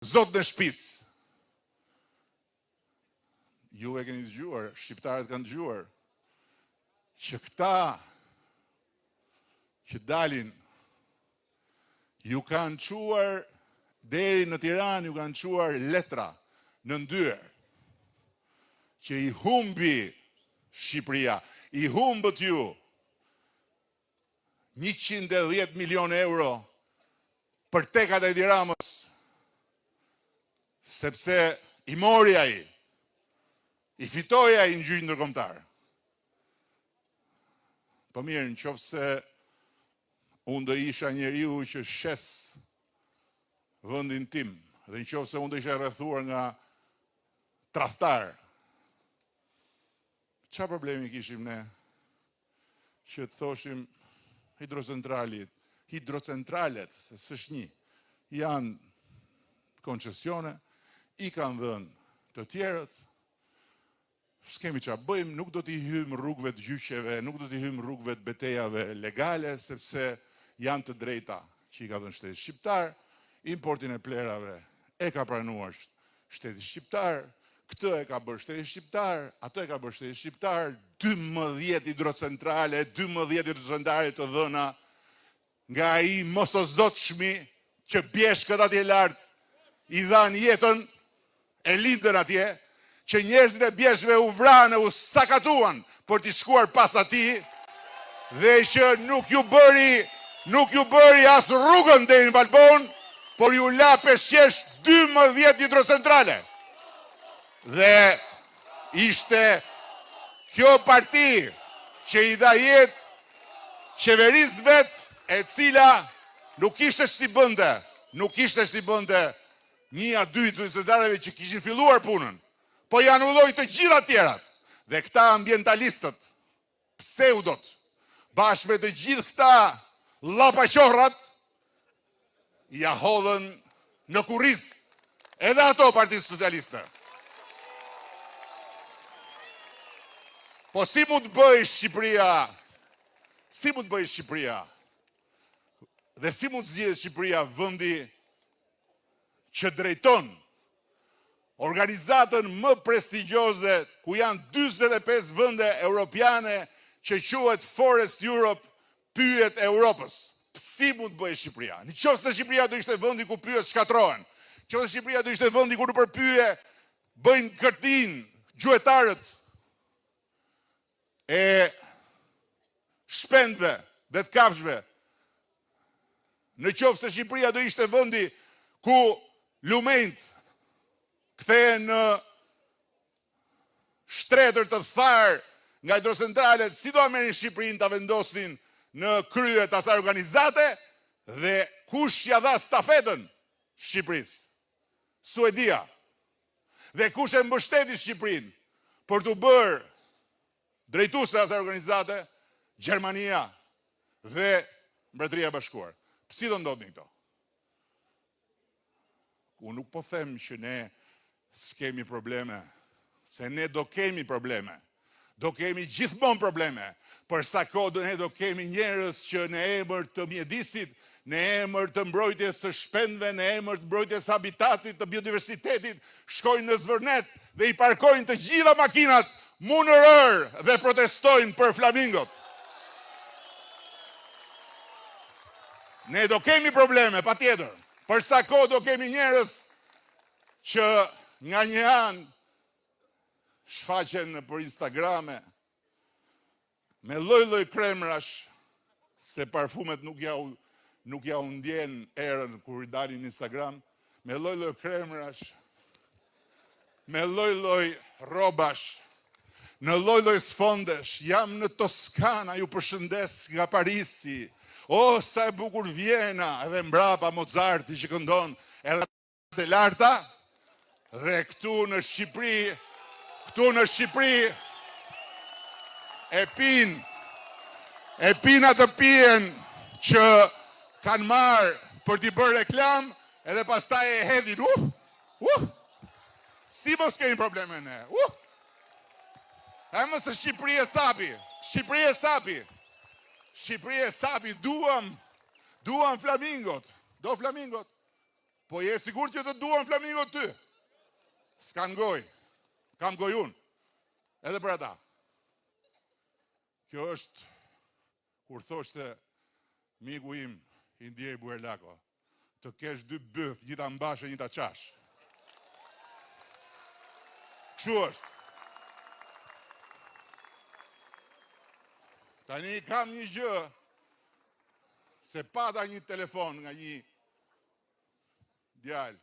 Zot në shtëpisë. Ju e keni dëgjuar, shqiptarët kanë dëgjuar, që këta që dalin, ju kanë quar, deri në Tiranë ju kanë quar letra në ndyer, që i humbi Shqipëria, i humbët ju 110 milion euro për tekat e Edi Ramës, sepse i mori ai, i fitoi ai në gjyqin ndërkombëtar. Po mirë, nëse unë do isha njeriu që shes vendin tim, dhe nëse unë do isha rrethuar nga tradhtar, çfarë problemi kishim ne që të thoshim hidrocentralet, se s'është një, janë koncesione, i kanë dhënë të tjerët, s'kemi çfarë bëjmë, nuk do t'i hyjmë rrugëve të gjyqeve, nuk do t'i hyjmë rrugëve të betejave legale, sepse janë të drejta që i ka dhënë shteti shqiptar, importin e plerave e ka pranuar shteti shqiptar, këtë e ka bërë shteti shqiptar, atë e ka bërë shteti shqiptar, 12 hidrocentrale, 12 hidrocentrale të dhëna nga ai mosozotshmi që bjeshkët atje lart i dhanë jetën, e lindën atje, që njerëzit e bjeshkëve u vranë, u sakatuan për t'i shkuar pas atij, dhe që nuk ju bëri as rrugën deri në Valbon, por ju la peshqesh 12 hidrocentrale. Dhe ishte kjo parti që i dha jetë qeverisë vet, e cila nuk ishte ç'i bënte 1-2 hidrocentraleve që kishin filluar punën, po janë ulloj të gjitha tjerat. Dhe këta ambientalistët, pseudot, bashkë me të gjithë këta llapaqorrat, ja hodhën në kurriz edhe ato Partisë Socialiste. Po si mund të bëjë Shqipëria? Dhe si mund të zgjidhet Shqipëria, vendi që drejton organizatën më prestigjioze, ku janë 45 vende europiane, që quhet Forest Europe, pyet Europës. Si mund të bëjë Shqipëria? Nëse Shqipëria do ishte vendi ku pyet shkatrohen, nëse Shqipëria do ishte vendi ku nuk përpyje, bëjnë kërtin gjuetarët e shpendve dhe të kafshve, në qoftë se Shqipëria do ishte vendi ku lumenjt kthehen në shtretër të tharë nga hidrocentralet, si do merrin Shqipërinë ta vendosin në krye të asaj organizate, dhe kush ja dha stafetën Shqipërisë? Suedia. Dhe kush e mbështeti Shqipërinë për t'u bërë drejtuese e asaj organizate? Gjermania dhe Mbretëria e Bashkuar. Si do ndodhin këto? Unë nuk po them që ne s'kemi probleme, se ne do kemi probleme. Do kemi gjithmonë probleme. Për sa kohë ne do kemi njerëz që në emër të mjedisit, në emër të mbrojtjes së shpendëve, në emër të mbrojtjes së habitatit, të biodiversitetit, shkojnë në Zvërnec dhe i parkojnë të gjitha makinat mu në rër dhe protestojnë për flamingot. Ne do kemi probleme, patjetër. Për sa kohë do kemi njerëz që nga një anë shfaqen për Instagrame me lloj-lloj kremrash, se parfumet nuk ja u ndjen erën kur i dalin në Instagram, me lloj-lloj kremrash, me lloj-lloj rrobash, në lloj-lloj sfondesh. Jam në Toskana, ju përshëndes nga Parisi. O, sa e bukur Vjena, edhe mbrapa Mozarti që këndon edhe të larta, dhe këtu në Shqipëri e pin atë pijen që kanë marrë për t'i bërë reklam, edhe pastaj e hedhin. Si mos kemi probleme ne? E mësë Shqipëri e sapi, duam flamingot. Do flamingot. Po je sigur që të duan flamingo ty? S'kan goj. Kam goj unë. Edhe për ata. Kjo është, kur thoshte miku im, Indjej Buerlako, të kesh dy bëth, gjitha mbashe, njëta qash. Kështu është. Tani kam një gjë, se pata një telefon nga një djalë,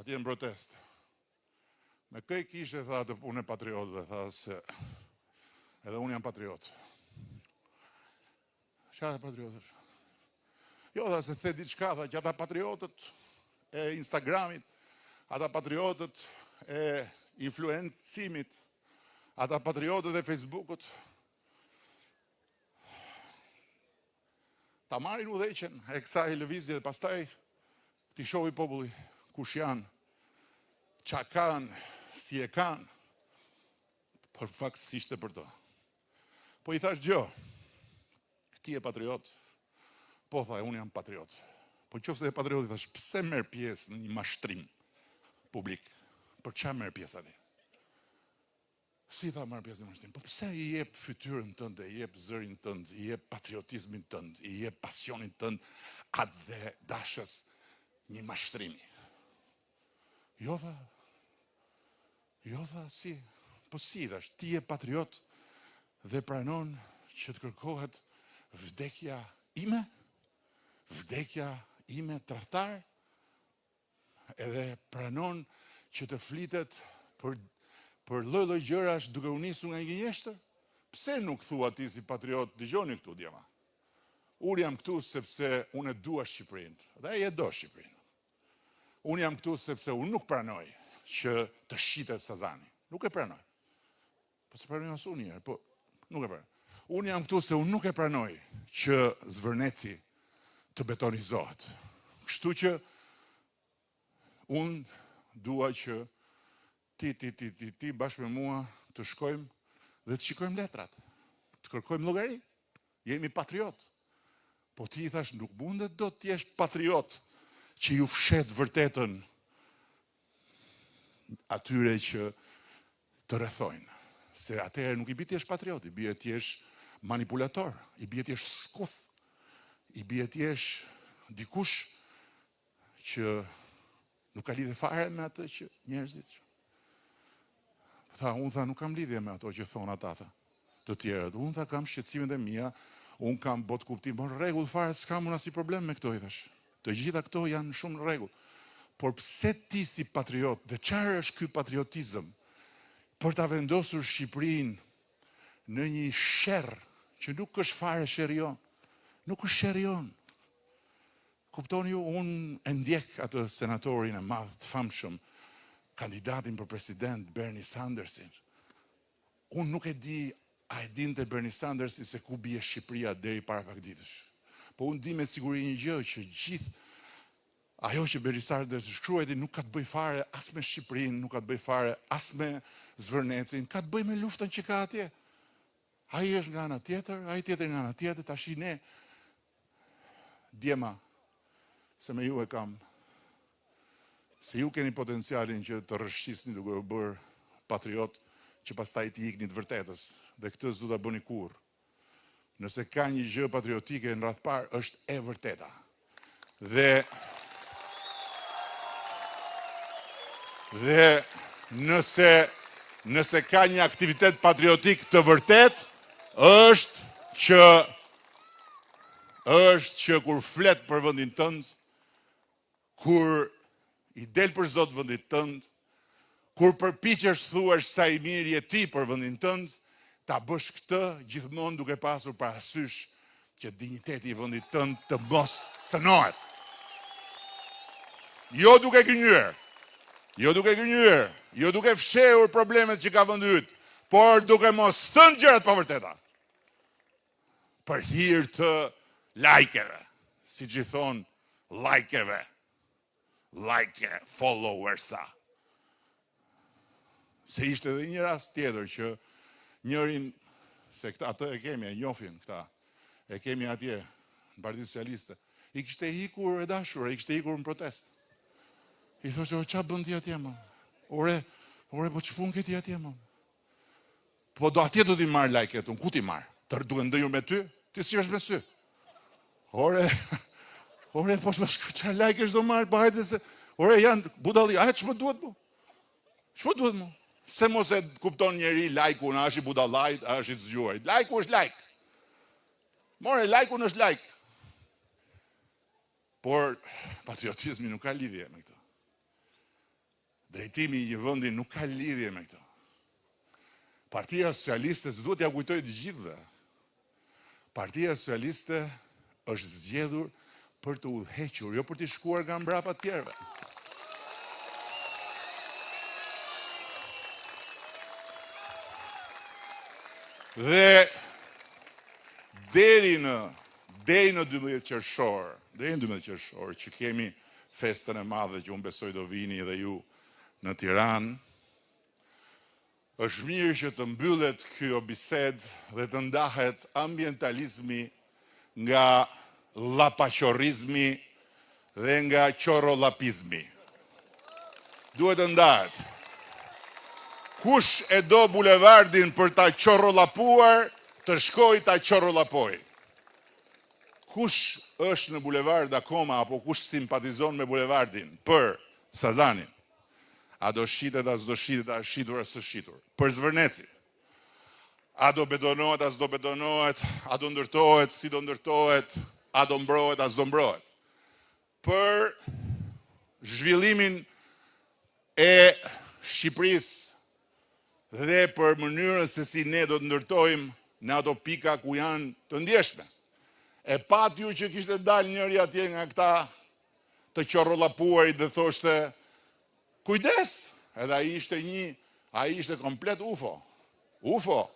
atje në protest. Me këj kishe, tha, të unë e patriotëve, tha, se edhe unë jam patriot. Qa e patriotësh? Jo, tha, se the diçka, tha, që ata patriotët e Instagramit, ata patriotët e influencimit, ata patriotët e Facebookut, ta marrin udhëheqjen e kësaj lëvizje dhe pastaj t'i shohi populli kush janë, qa kanë, si e kanë, për faktësisht e për to. Po i thash gjë, ti e patriot, po tha, unë jam patriot. Po qofse e patriot, i thash, pse merr pjesë në një mashtrim publik? Për qa merr pjesë ati? Si tha marr pjesë në mashtrim? Po pse i jep fytyrën tënde, i jep zërin tënd, i jep patriotizmin tënd, i jep pasionin tënd, atë dhe dashës një mashtrimi? Jo tha, si, po si thash, ti e patriot dhe pranon që të kërkohet vdekja ime tradhtar, edhe pranon që të flitet për lloj-lloj gjërash duke u nisur nga një gënjeshtër? Pse nuk thua ti si patriot, dëgjoni këtu djema. Unë jam këtu sepse unë e dua Shqipërinë, dhe ai e do Shqipërinë. Unë jam këtu sepse unë nuk pranoj që të shitet Sazani. Nuk e pranoj. Po se pranoj as unë njerë, po nuk e pranoj. Unë jam këtu se unë nuk e pranoj që Zvërneci të betonizohet. Kështu që unë dua që ti bashkë me mua të shkojmë dhe të shikojmë letrat. Të kërkojmë llogari. Jemi patriot. Po ti i thash, nuk mundet do të jesh patriot që ju fshet vërtetën atyre që të rrethojnë. Se atëherë nuk i bie ti jesh patriot, i bie ti jesh manipulator, i bie ti jesh skuth, i bie ti jesh dikush që nuk ka lidhje fare me atë që njerëzit. Unë tha, nuk kam lidhje me ato që thonë ata, të tjerët. Unë tha, kam shqetësimet e mia, unë kam bot kuptim, por në rregull fare, s'kam unë asnjë problem me këto, i thash. Të gjitha këto janë shumë në rregull. Por pse ti si patriot, dhe çfarë është ky patriotizëm për ta vendosur Shqipërinë në një sherr që nuk është fare sherrion. Nuk është sherrion. Kuptoni ju, unë e ndjek atë senatorin e madh të famshëm, kandidatin për president Bernie Sandersin. Unë nuk e di, a e dinte Bernie Sandersi se ku bie Shqipëria deri para pak ditësh. Po unë di me siguri një gjë, që gjithë ajo që Bernie Sanders shkruajti nuk ka të bëj fare as me Shqipërinë, nuk ka të bëj fare as me Zvërnecin, ka të bëj me luftën që ka atje. Ai është nga ana tjetër, ai tjetër nga ana tjetër, tash ne djema, se me ju e kam, se ju keni potencialin që të rrëshqisni duke u bërë patriot, që pastaj t'i ikni të vërtetës, dhe këtë s'du ta bëni kurrë. Nëse ka një gjë patriotike në radh parë, është e vërteta. Dhe nëse ka një aktivitet patriotik të vërtet, është që kur flet për vendin tënd, kur i del për çdo të vendit tënd, kur përpiqesh thuash sa i mirë je ti për vendin tënd, ta bësh këtë gjithmonë duke pasur parasysh që dinjiteti i vendit tënd të mos cënohet. Jo duke gënyer, jo duke fshehur problemet që ka vendi yt, por duke mos thënë gjërat pa vërteta. Për hir të lajkeve, siç i thon lajkeve, followersa. Se ishte edhe një rast tjetër që njërin, se atë e kemi, e njohin këta, e kemi atje, në Partinë Socialiste, I kishte ikur e dashur, i kishte ikur në protest. I thoshe, qa bën ti atje më? Ore, po që pun këti atje më? Po do atje do t'i marrë lajket, unë ku t'i marrë? Duke ndëjur me ty? Ti si është me sy? Ore, po shme qa lajkesh do marrë, po hajde se... Ore, janë budalli, aje që më duhet mu? Që më duhet mu? Se mos e kupton njeri lajku në është i budallajt, është i të zgjuarit. Lajku është lajk. More, lajku në është lajk. Por, patriotizmi nuk ka lidhje me këto. Drejtimi i një vendi nuk ka lidhje me këto. Partia Socialiste s'duhet ja kujtoj të gjithëve. Partia Socialiste është zgjedhur për të udhëhequr, jo për të shkuar nga mbrapa të tjerëve. Dhe deri në 12 qershor, që kemi festën e madhe që unë besoj do vini dhe ju në Tiranë, është mirë që të mbyllet kjo bised dhe të ndahet ambientalizmi nga lapaqorrizmi dhe nga qorolapizmi. Duhet të ndahet. Kush e do bulevardin për ta qorolapuar, të shkoj ta qorolapoj. Kush është në bulevard akoma, apo kush simpatizon me bulevardin për Sazanin, a do shitet, a s'do shitet, a shitur, a së shitur. Për Zvërneci, a do betonohet, a s'do betonohet, a do ndërtohet, si do ndërtohet, a do mbrohet, a s'do mbrohet. Për zhvillimin e Shqipërisë dhe për mënyrën se si ne do të ndërtojmë në ato pika ku janë të ndjeshme. E pat ju që kishte dalë njëri atje nga këta të qorolapuarit dhe thoshte, kujdes, edhe ai ishte komplet UFO. UFO.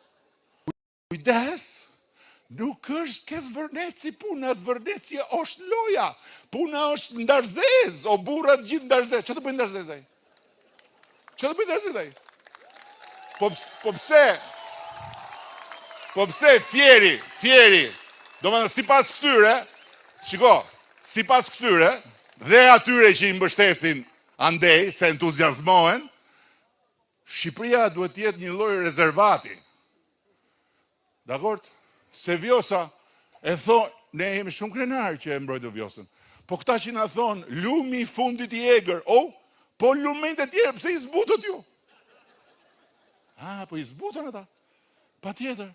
Kujdes, nuk është ke Zvërneci puna, Zvërneci është loja, puna është ndarzez, o burrat gjithë ndarzez. Që të bëjnë ndarzez ai? Që të bëjnë ndarzez ai? Po pse fjeri, do më në si pas këtyre, shiko, si pas këtyre, dhe atyre që i mbështesin andej, se entuziasmohen, Shqipëria duhet jetë një lloj rezervati. Dakord? Se Vjosa e thonë, ne jemi shumë krenarë që e mbrojtë Vjosën, po këta që na thonë, lumi i fundit i egër, po lumenjtë e tjerë, pse i zbutët ju? Po i zbutën ata, pa tjetër.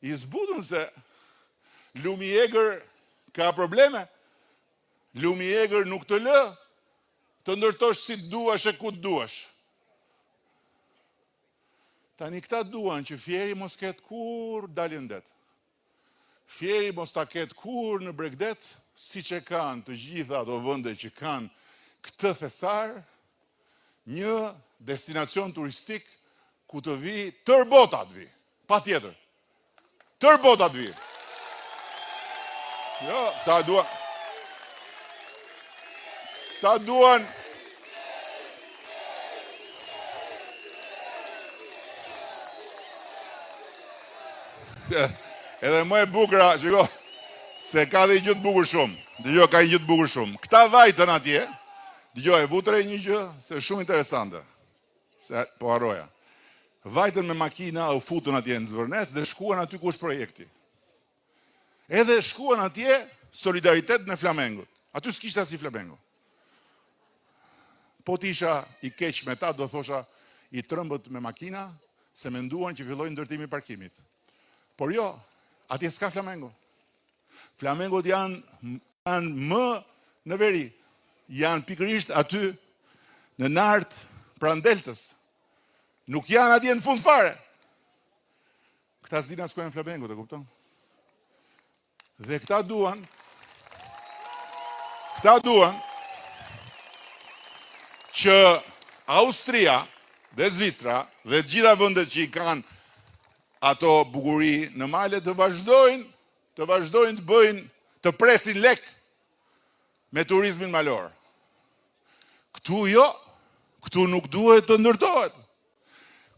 I zbutën se lumi i egër ka probleme. Lumi i egër nuk të lë të ndërtosh si të duash e ku të duash. Tani këta duan që fjeri mos ketë kur dalin det. Fjeri mos ta ketë kur në Bregdet, si që kanë të gjitha ato vende që kanë këtë thesar, një destinacion turistik ku të vi tër bota të vi, pa tjetër. Tër bota të vi. Jo, ta duan edhe më e bukura, shiko, se ka dhe i gjithë bukur shumë. Dëgjoj, ka i gjithë bukur shumë. Këta vajtën atje, dëgjoj, vutre një gjë, se shumë interesante. Se po harroja. Vajtën me makina, u futën atje në Zvërnec dhe shkuan aty ku është projekti. Edhe shkuan atje solidaritet në Flamengut. Aty s'kishte as i Flamengo. Po t'isha i keq me ta, do thosha i trëmbët me makina, se menduan që filloi ndërtimi i parkimit. Por jo, atje s'ka Flamengo. Flamengot janë më në veri. Janë pikërisht aty në nart pranë deltës. Nuk janë atje në fund fare. Këta s'din as ku janë Flamengot, e kupton? Dhe këta duan që Austria dhe Zvicra dhe gjitha vendet që i kanë ato bukuri në male të vazhdojnë të bëjnë, të presin lek me turizmin malor. Këtu jo, këtu nuk duhet të ndërtohet.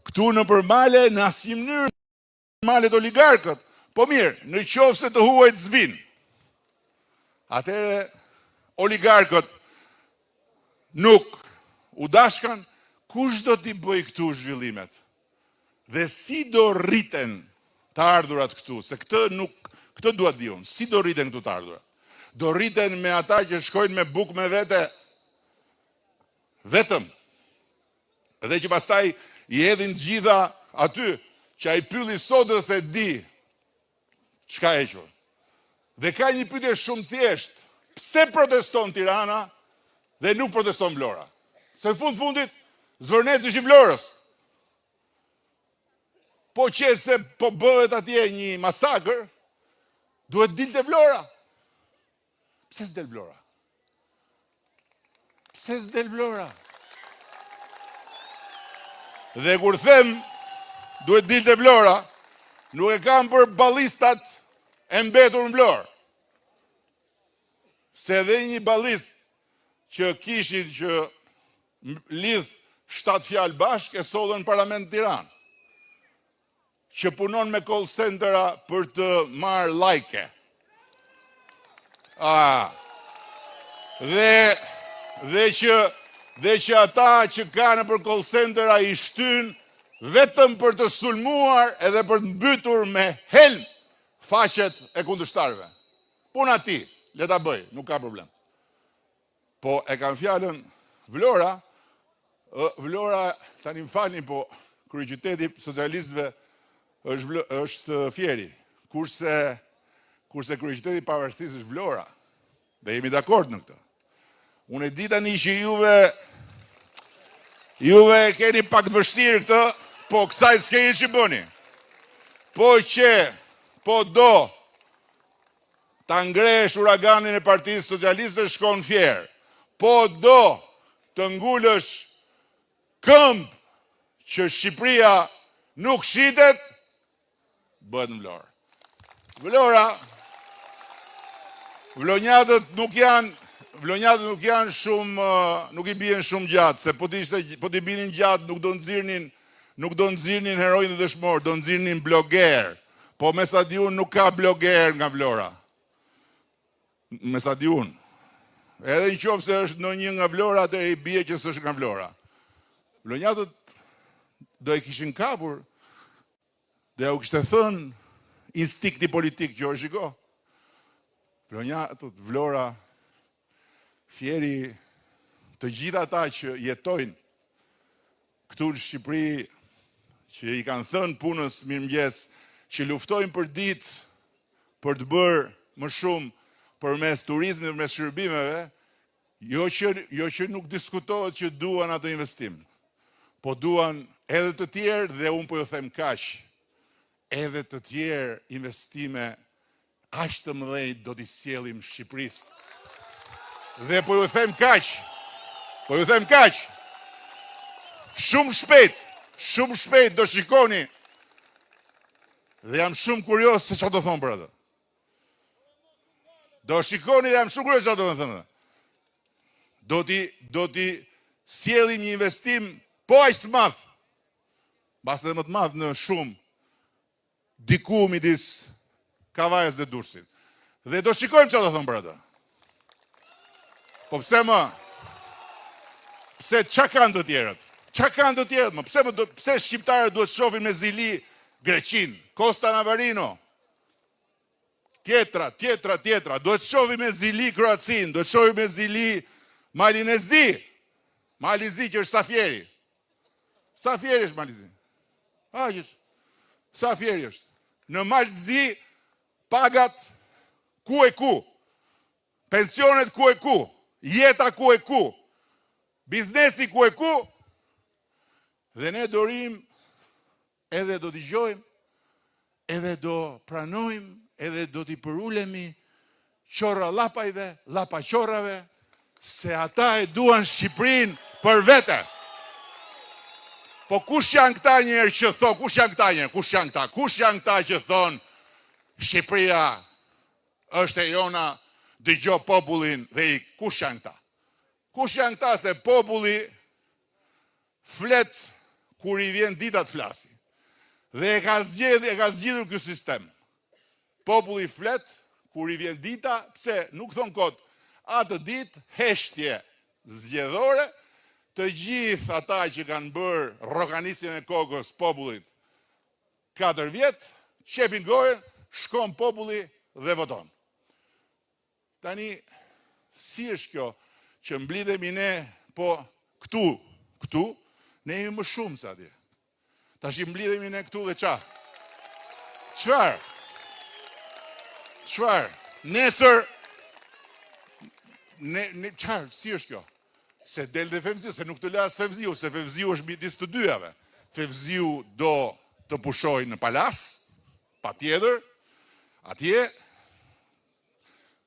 Këtu në përmale, në asnjë mënyrë, në malet oligarkët, po mirë, në qoftë se të huajt zvinë. Atëherë oligarkët nuk u dashkan, kush do t'i bëj këtu zhvillimet? Dhe si do rriten të ardhurat këtu? Se këtë duat di unë, si do rriten këtu të ardhurat? Do rriten me ata që shkojnë me bukë me vete, vetëm, dhe që pastaj i edhin gjitha aty, që a i pylli sodës e di çka e qërë. Dhe ka një pyetje shumë thjesht, pse proteston Tirana dhe nuk proteston Vlora? Se në fundit, Zvërneci është i Vlorës. Po që se po bëhet atje një masakër, duhet dilte Vlora. Pse s'del Vlora? Pse s'del Vlora? Dhe kur them duhet dilte Vlora, nuk e kam për ballistat e mbetur në Vlorë. Se edhe një ballist që kishin që lidh 7 fjalë bashkë e sollën në parlament Tiranë, që punon me call centera për të marrë like. Dhe që ata që kanë për call centera i shtyn vetëm për të sulmuar edhe për të mbytur me helm faqet e kundërshtarëve. Puna ti, le ta bëj, nuk ka problem. Po e kanë fjalën Vlora, tani më falni, po kryeqyteti socialistëve është Fieri, kurse kryeqyteti i pavarësisë është Vlora. Dhe jemi dakord në këtë. Unë e di tani që juve keni pak të vështirë këtë, po kësaj s'keni që bëni. Po do ta ngresh uraganin e Partisë Socialiste, shkon Fier. Po do të ngulësh këmbë që Shqipëria nuk shitet, bëhet në Vlorë. Vlonjatët nuk janë shumë, nuk i bien shumë gjatë, se po t'i binin gjatë nuk do nxirnin herojnë dhe dëshmorë, do nxirnin bloger. Po me sa di unë nuk ka bloger nga Vlora. Me sa di unë. Edhe në qoftë se është në një nga Vlora, atëherë i bie që s'është nga Vlora. Vlonjatët do e kishin kapur dhe u kishte thënë instikti politik që o shiko. Vlonjatët, Vlora, Fieri, të gjitha ata që jetojnë këtu në Shqipëri, që i kanë thënë punës mirëmëngjes, që luftojnë për ditë për të bërë më shumë përmes turizmit dhe përmes shërbimeve, jo që nuk diskutohet që duan ato investim, po duan edhe të tjerë, dhe unë po ju them kaq, edhe të tjerë investime aq të mëdhenj do t'i sjellim Shqipërisë. Dhe po ju them kaq, shumë shpejt do shikoni, dhe jam shumë kurios se çfarë do thonë për atë. Do shikoni dhe jam shumë kurios se çfarë do thonë. Do t'i sjellim një investim po aq të madh, mbas edhe më të madh në shumë, diku midis Kavajës dhe Durrësit. Dhe do shikojmë çfarë do thonë për atë. Po pse më? Pse çka kanë të tjerët? Pse shqiptarët duhet shohin me zili Greqin, Costa Navarino, tjetra, duhet shohin me zili Kroacin, duhet shohin me zili Malinezi, që është Safieri. Safieri është Malizi. Safieri është. Në Malzi pagat ku e ku, pensionet ku e ku, jeta ku e ku, biznesi ku e ku, dhe ne dorim edhe do t'i gjojmë, edhe do pranojmë, edhe do t'i përulemi qorra lapajve, lapa qorrave, se ata e duan Shqipërinë për vete. Po kush janë këta njerë që thonë, kush janë këta që thonë Shqipëria është e jona, dëgjo popullin dhe kush janë këta? Kush janë këta se populli flet kur i vjen dita të flasi. Dhe e ka zgjidhur ky sistem. Populli flet kur i vjen dita, pse nuk thon kot, atë ditë heshtje zgjedhore, të gjithë ata që kanë bërë rroganisjen e kokës popullit 4 vjet, qepin gojën, shkon populli dhe voton. Tani, si është kjo që mblidhemi ne, po këtu, ne jemi më shumë se atje. Tash i mblidhemi ne këtu dhe qa? Çfarë? Nesër, qarë, si është kjo? Se del dhe Fevziu, se nuk të las Fevziu, se Fevziu është midis të dyjave. Fevziu do të pushoj në palas, pa tjetër, atje,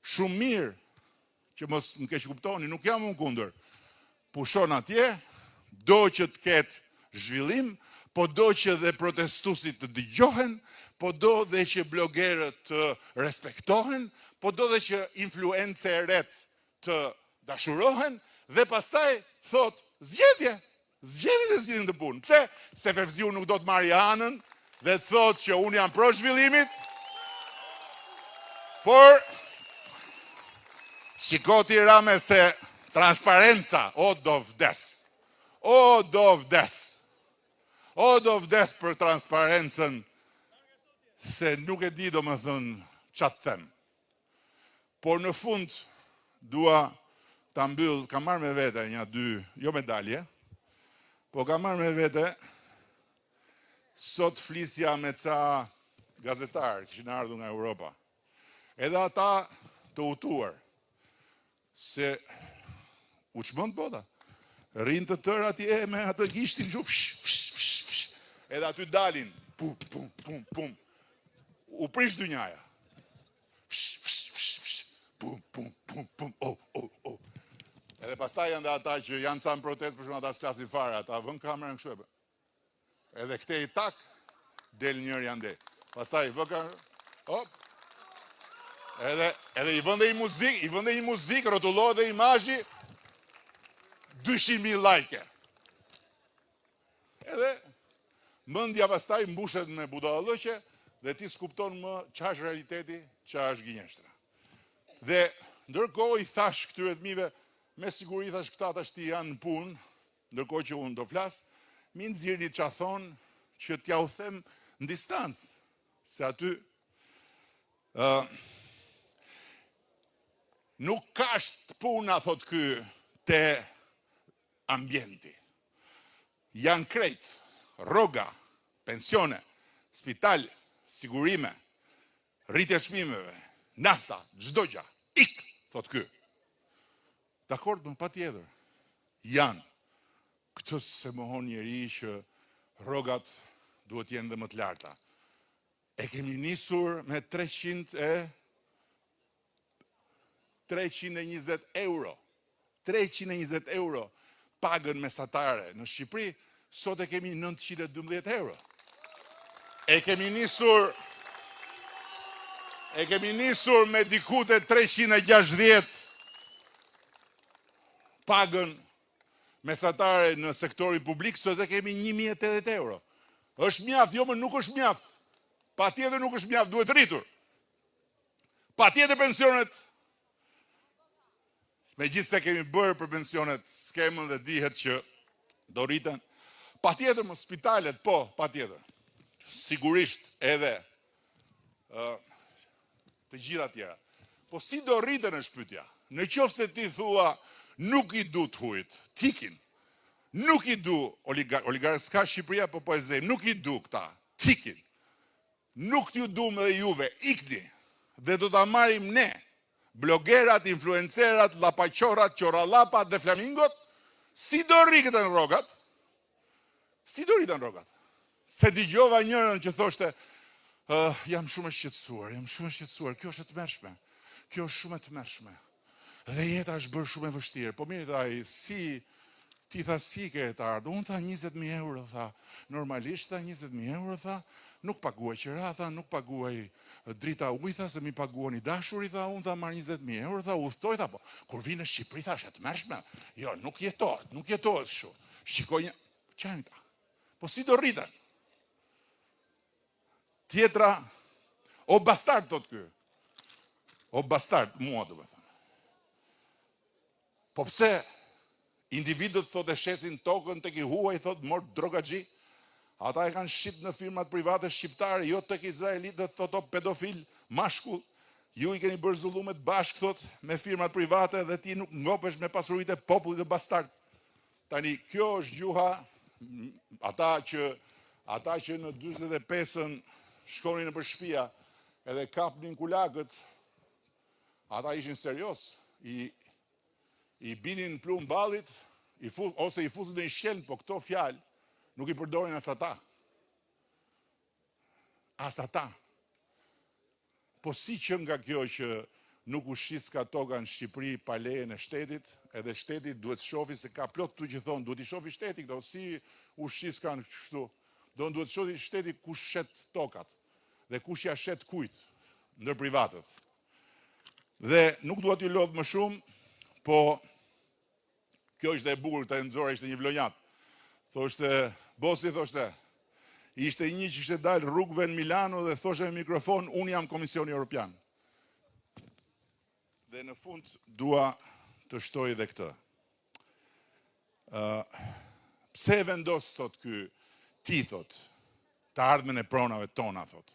shumë mirë, që mos në keq kuptoni, nuk jam unë kundër, pushon atje, do që të ketë zhvillim, po do që dhe protestusit të dëgjohen, po do dhe që blogerët të respektohen, po do dhe që influence e ret të dashurohen, dhe pastaj thot, zgjedhje dhe zgjedhin të punë. Pse? Se Fevziu nuk do të marrë anën dhe të thot që unë jam pro zhvillimit, por shikoti Rame se transparenca, o do vdes për transparencën, se nuk e di do më thënë qatë them. Por në fund, dua ta mbyll, kam marrë me vete një 2, jo medalje, po kam marrë me vete, sot flisja me ca gazetarë, kishin ardhur nga Europa, edhe ata të utuar, se u çmend bota, rinë të tërë atje me atë gishtin gju, edhe aty dalin, pum, u prish dynjaja, pum, edhe pastaj janë dhe ata që janë ca në protest, për shumë ata s'flasin fare, ata vën kamerën kështu e edhe këte i tak, del njëri ande. Pastaj vë kamerën, edhe i vënde i muzik, rotullohet dhe imazhi, 200.000 like. Edhe mendja pastaj mbushet me budallëqe dhe ti s'kupton më ç'a është realiteti, ç'a është gënjeshtra. Dhe ndërkohë i thash këtyre të mive, me siguri thash këta tash ti janë në punë, ndërkohë që unë do flas, mi nxirrni ç'a thon që t'ja u them në distancë, se aty nuk ka është puna, thot ky, te ambienti. Janë krejt, rroga, pensione, spitale, sigurime, rritje çmimeve, nafta, çdo gjë. Ik, thot ky. Dakord, pa tjetër. Janë. Këtë se mohon njeri që rrogat duhet jenë dhe më të larta. E kemi nisur me 320 euro. 320 euro pagën mesatare në Shqipëri, sot e kemi 912 euro. E kemi nisur me dikute 360 pagën mesatare në sektori publik, sot e kemi 1080 euro. Është mjaft, jo më nuk është mjaft. Pa tjetër nuk është mjaft, duhet rritur. Pa tjetër pensionet, me gjithë se kemi bërë për pensionet skemën dhe dihet që do rriten. Pa tjetër më spitalet, po, pa tjetër. Sigurisht edhe të gjitha tjera. Po si do rriten është pyetja? Në qoftë se ti thua nuk i du të hujt, tikin. Nuk i du oligarkë, s'ka Shqipëria, po e zem, nuk i du këta, tikin. Nuk t'ju du me dhe juve, ikni. Dhe do t'a marim ne, blogerat, influencerat, lapaqorat, qoralapat dhe flamingot, si do rriten rrogat? Si do rriten rrogat? Se dëgjova njërën që thoshte, jam shumë e shqetësuar, kjo është e tmerrshme. Kjo është shumë e tmerrshme. Dhe jeta është bërë shumë e vështirë. Po mirë thaj, ti tha si ke të ardhur? Unë tha 20.000 euro, tha. Normalisht tha 20.000 euro, tha. Nuk paguaj qira, tha, nuk paguaj drita ujë, tha, se mi paguani dashuri, tha, unë tha marr 20.000 euro, tha, udhtoj, tha, po. Kur vi në Shqipëri, tha, është e tmerrshme. Jo, nuk jetohet kështu. Shikoj një, çan ta. Po si do rriten? Tjetra, o bastard, thot ky. O bastard, mua do me thënë. Po pse individët thot e shesin tokën tek i huaj, thot mor drogaxhi, ata e kanë shqip në firmat private shqiptare, jo tek izraelitët, thot o pedofil, mashkull, ju i keni bërë zullumet bashkë, thot, me firmat private dhe ti nuk ngopesh me pasuritë e popullit të bastard. Tani, kjo është gjuha, ata që në 45-ën shkonin në për shtëpia edhe kapnin kulakët, ata ishin serios, i binin plumb ballit, ose i fusin në një shkelm, po këto fjalë nuk i përdorin as ata. As ata. Po si që nga kjo që nuk ushqis ka toka në Shqipëri pa lejen e shtetit, edhe shteti duhet shofi se ka plot këtu që thonë, duhet i shofi shteti këto, si ushqis kanë kështu. Duhet shofi shteti kush shet tokat, dhe kush ja shet kujt, ndër privatët. Dhe nuk duhet ju lodh më shumë, po kjo ishte e bukur të nxora, ishte një vlonjat. Thoshte, bosi thoshte, ishte një që ishte dalë rrugëve në Milano dhe thoshe me mikrofon, unë jam Komisioni Europian. Dhe në fund dua të shtoj edhe këtë. Pse vendos, thot ky, ti thot, të ardhmen e pronave tona, thot.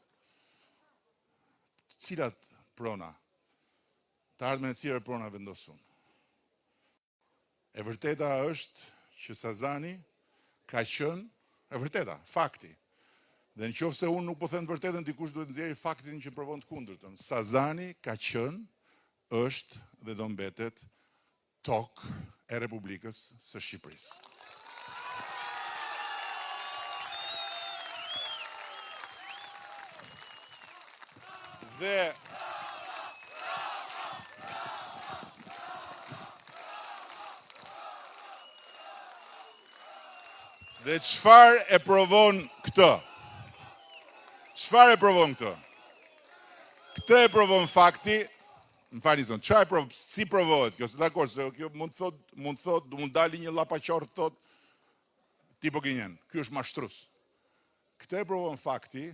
Cilat prona? Të ardhmen e cilat prona vendosun? E vërteta është që Sazani ka qenë, e vërteta, fakti. Dhe në qoftë se unë nuk po them të vërtetën, dikush duhet nxjerrë faktin që provon të kundërtën. Sazani ka qenë, është dhe do mbetet tokë e Republikës së Shqipërisë. Dhe çfarë e provon këtë? Çfarë e provon këtë? Këtë e provon fakti, më falni zonë, si provohet kjo? Dakor, se kjo mund dali një llapaqor thot ti po gënjen. Ky është mashtrus. Këtë e provon fakti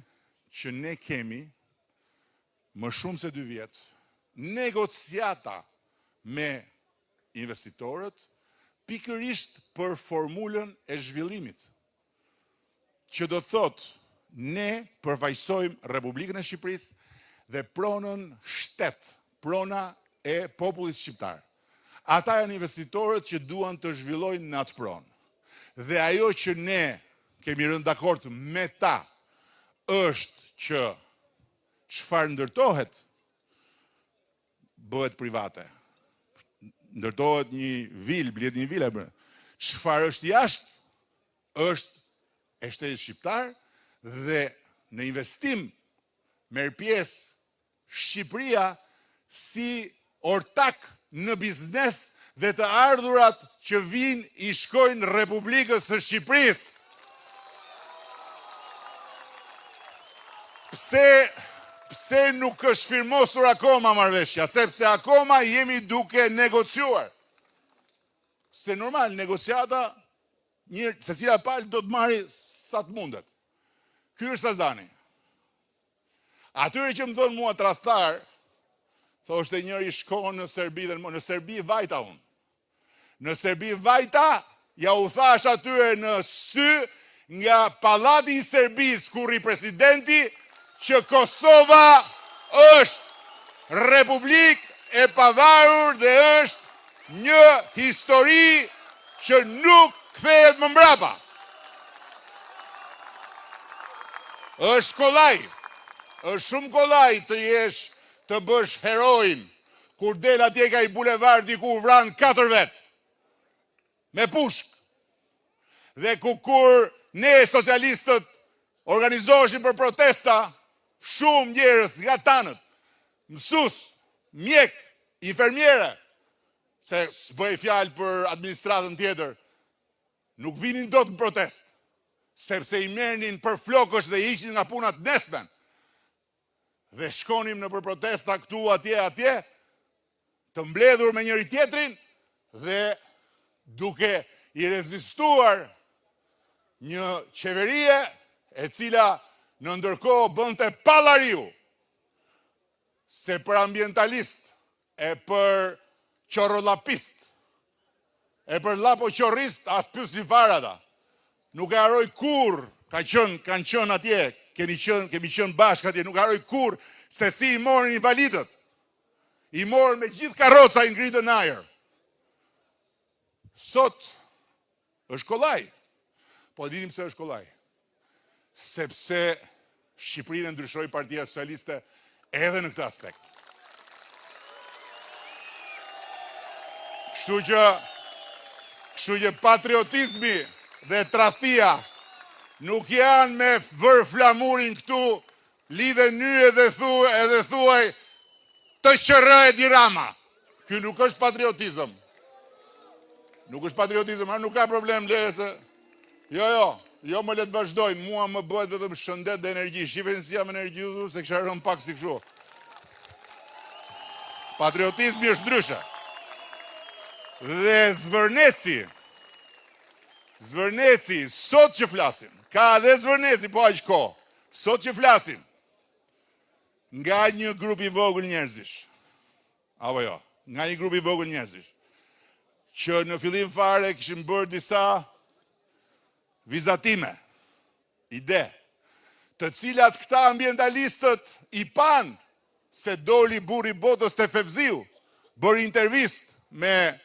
që ne kemi më shumë se 2 vjet negociata me investitorët pikërisht për formulën e zhvillimit. Që do thot ne përfaqësojmë Republikën e Shqipërisë dhe pronën shtet, prona e popullit shqiptar. Ata janë investitorët që duan të zhvillojnë në atë pronë. Dhe ajo që ne kemi rënë dakord me ta është që çfarë ndërtohet bëhet private. Ndërtohet një vilë, blihet një vilë. Çfarë është jashtë është e shtetit shqiptar dhe në investim merr pjesë Shqipëria si ortak në biznes dhe të ardhurat që vinë i shkojnë Republikës së Shqipërisë. Pse nuk është firmosur akoma marrëveshja? Sepse akoma jemi duke negociuar. Se normal, negociata, secila palë do të marrë sa të mundet. Ky është Sazani. Atyre që më thonë mua tradhtar, thoshte njëri shkon në Serbi dhe në Serbi vajta unë. Në Serbi vajta, ja u thash atyre në sy nga pallati i Serbisë kur i presidenti që Kosova është Republikë e pavarur dhe është një histori që nuk kthehet më mbrapa. Është kollaj. Është shumë kollaj të jesh të bësh heroin kur del atje ka i bulevardi ku vran 4 vet me pushk. Dhe kur ne socialistët organizoheshin për protesta, shumë njerëz nga tanët, mësues, mjek, infermiere, se s'bëj fjalë për administratën tjetër, nuk vinin dot në protestë, sepse i merrnin për flokësh dhe i hiqnin nga punat nesmen. Dhe shkonim në për protesta këtu, atje, të mbledhur me njëri tjetrin dhe duke i rezistuar një qeverie e cila në ndërkohë bënte pallariu. se për ambientalist, e për qorolapist, e për lapo qorrist, as pyes një fare ata. Nuk e haroj kur, kanë qenë atje, kemi qenë bashkë atje, nuk e haroj kur se si i morën invalidët. I morën me gjithë karroca i ngritën në ajër. Sot është kollaj. Po dinim se është kollaj. Sepse Shqipërinë ndryshoi Partia Socialiste edhe në këtë aspekt. Kështu që patriotizmi dhe tradhtia nuk janë me vër flamurin këtu, lidhe ny edhe thuaj të qërë e dirama. Ky nuk është patriotizëm. Nuk është patriotizëm, a nuk ka problem lese. Jo më letë vazhdojnë, mua më bëhet vetëm shëndet dhe energji. Shqipen si jam energjizu, se kësha rëmë pak si këshu. Patriotizmi është ndryshe. Dhe Zvërneci, sot që flasim, ka dhe Zvërneci, po aq ko, sot që flasim, nga një grup i vogël njerëzish, apo jo, nga një grup i vogël njerëzish, që në fillim fare kishim bërë disa vizatime, ide, të cilat këta ambientalistët i pan se doli burri botës të Fevziu, bërë intervist me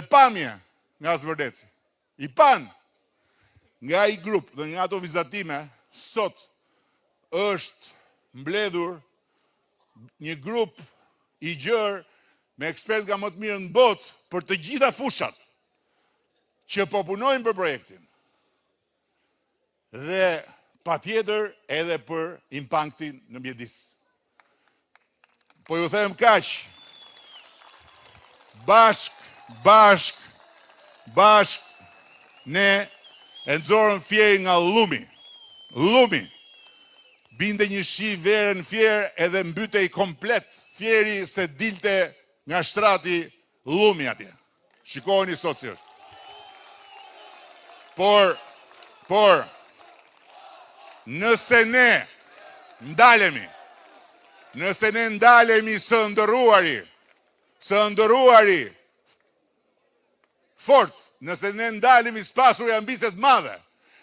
pamje nga Zvërneci. I pan nga i grup dhe nga ato vizatime, sot është mbledhur një grup i gjërë me ekspert nga më të mirë në botë për të gjitha fushat që po punojnë për projektin. Dhe patjetër edhe për impaktin në mjedis. Po ju them kaq, bashk, ne e nëzorën fjeri nga lumi. Lumi. Binde një shi verë në fjerë edhe mbyte i komplet fjeri se dilte nga shtrati lumi atje. Shikoni sot si është. Por, nëse ne ndalemi së ndëruari fort, nëse ne ndalemi spasur e ambiset madhe,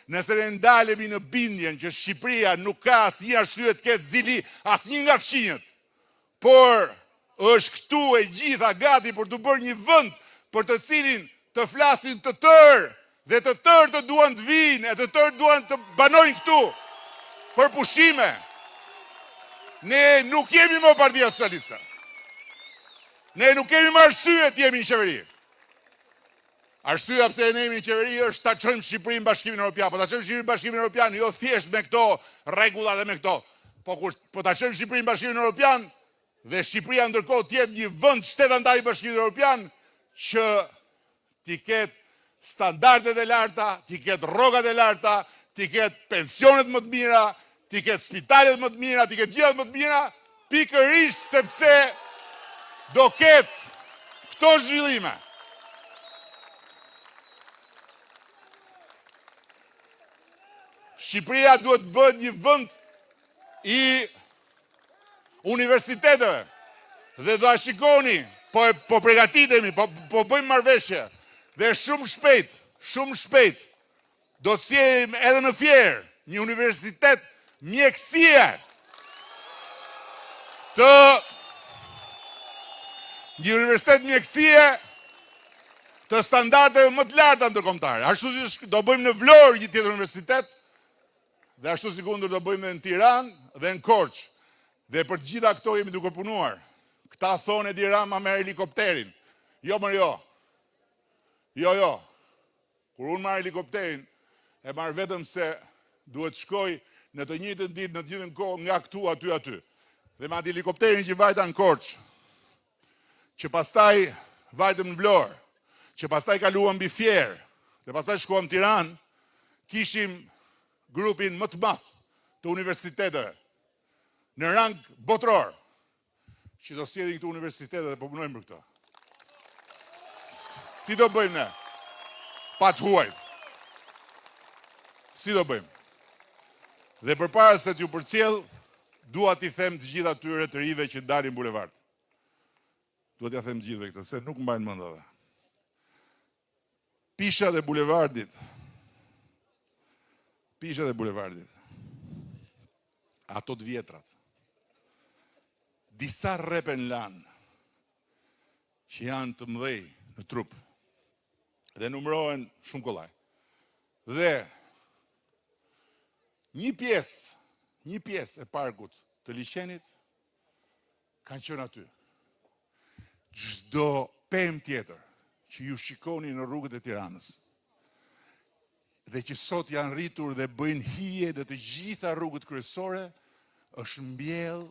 nëse ne ndalemi në bindjen që Shqipëria nuk ka asë një arsye të ketë zili, asë një nga fqinjët, por është këtu e gjitha gati për të bërë një vënd për të cilin të flasin të tërë, dhe të tërë të duan të vinë, e të tërë duan të banojnë këtu për pushime. Ne nuk jemi më Partia Socialiste. Ne nuk kemi më arsye të jemi në qeveri. Arsyeja pse ne jemi në qeveri është ta çojmë Shqipërinë në Bashkimin Evropian. Po ta çojmë Shqipërinë në Bashkimin Evropian jo thjesht me këto rregulla dhe me këto. Po ta çojmë Shqipërinë në Bashkimin Evropian dhe Shqipëria ndërkohë të jetë një vend shtet antar i Bashkimit Evropian që t'i ketë standardet e larta, t'i ketë rrogat e larta, t'i ketë pensionet më të mira, t'i ketë spitalet më të mira, t'i ketë gjithat më të mira, pikërisht sepse do ketë këto zhvillime. Shqipëria duhet bëhet një vend i universiteteve. Dhe do a shikoni, po përgatitemi, po bëjmë marrëveshje. Dhe shumë shpejt, do të sjellëm edhe në Fierë një universitet mjekësie të standardeve më të larta ndërkombëtare. Ashtu si do bëjmë në Vlorë një tjetër universitet, dhe ashtu si kundër do bëjmë në Tiranë dhe në Korçë. Dhe për të gjitha këto jemi duke punuar. Këta thonë Edi Rama me helikopterin. Jo. Kur unë marr helikopterin, e marr vetëm se duhet shkoj në të njëjtën ditë, në të njëjtën kohë nga këtu aty. Dhe me atë helikopterin që vajta në Korçë, që pastaj vajtëm në Vlorë, që pastaj kaluam mbi Fierë, dhe pastaj shkuam në Tiranë, kishim grupin më të madh të universiteteve në rang botror, që do sjellim këtu universitetet dhe po punojmë për këtë. Si do bëjmë ne? Pa të huajt. Si do bëjmë? Dhe përpara se t'ju përcjell, dua t'i them të gjitha tyre të rive që dalin bulevard. Dua t'ja them gjithve këtë, se nuk mbajnë mend ata. Pisha dhe bulevardit. Ato të vjetrat. Disa rrepen lan që janë të mëdhej në trup dhe numërohen shumë kollaj. Dhe një pjesë e parkut të liçenit kanë qenë aty. Çdo pemë tjetër që ju shikoni në rrugët e Tiranës dhe që sot janë rritur dhe bëjnë hije në të gjitha rrugët kryesore, është mbjell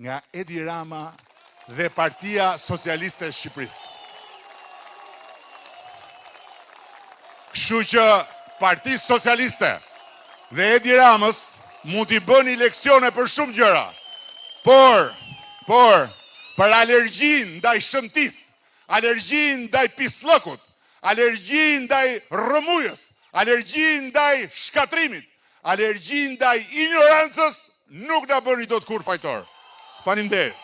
nga Edi Rama dhe Partia Socialiste e Shqipërisë. Kështu që Partia Socialiste dhe Edi Ramës mund t'i bëni leksione për shumë gjëra, por për alergjin ndaj shëmtis, alergjin ndaj pislëkut, alergjin ndaj rrëmujës, alergjin ndaj shkatrimit, alergjin ndaj ignorancës, nuk na bëni dot kur fajtor. Faleminderit.